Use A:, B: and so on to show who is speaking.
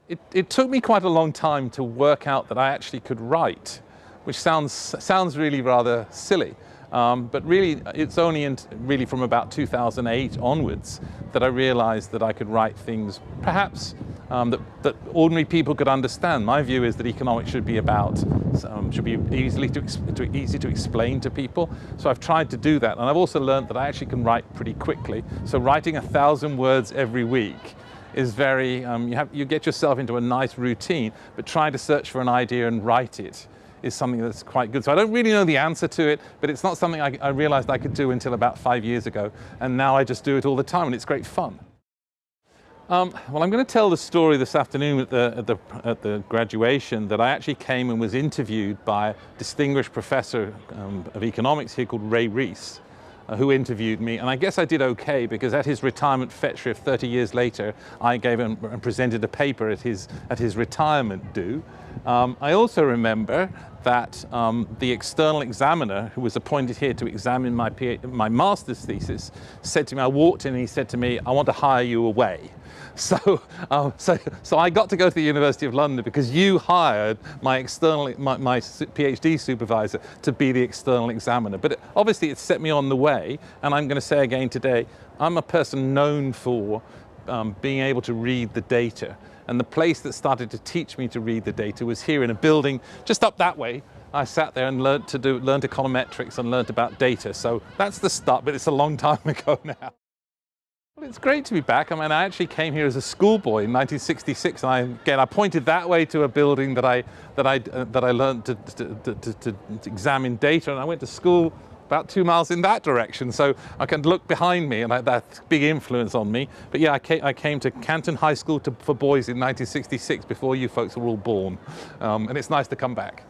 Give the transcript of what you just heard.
A: It took me quite a long time to work out that I actually could write, which sounds really rather silly. But really, it's only really from about 2008 onwards that I realized that I could write things perhaps that ordinary people could understand. My view is that economics should be easy to explain to people. So I've tried to do that, and I've also learned that I actually can write pretty quickly. So writing 1,000 words every week is very, you get yourself into a nice routine, but trying to search for an idea and write it is something that's quite good. So I don't really know the answer to it, but it's not something I realized I could do until about 5 years ago. And now I just do it all the time, and it's great fun. Well, I'm going to tell the story this afternoon at the graduation that I actually came and was interviewed by a distinguished professor of economics here called Ray Rees, who interviewed me, and I guess I did okay because at his retirement fete trip 30 years later, I gave him and presented a paper at his retirement do. I also remember that the external examiner who was appointed here to examine my master's thesis said to me, I walked in and he said to me, I want to hire you away. So I got to go to the University of London because you hired my PhD supervisor to be the external examiner. But obviously it set me on the way, and I'm going to say again today, I'm a person known for being able to read the data. And the place that started to teach me to read the data was here in a building just up that way. I sat there and learned econometrics and learned about data. So that's the start, but it's a long time ago now. Well, it's great to be back. I mean, I actually came here as a schoolboy in 1966, and I pointed that way to a building that I learned to examine data, and I went to school about 2 miles in that direction, so I can look behind me, and that's big influence on me. But yeah, I came to Canton High School for boys in 1966 before you folks were all born, and it's nice to come back.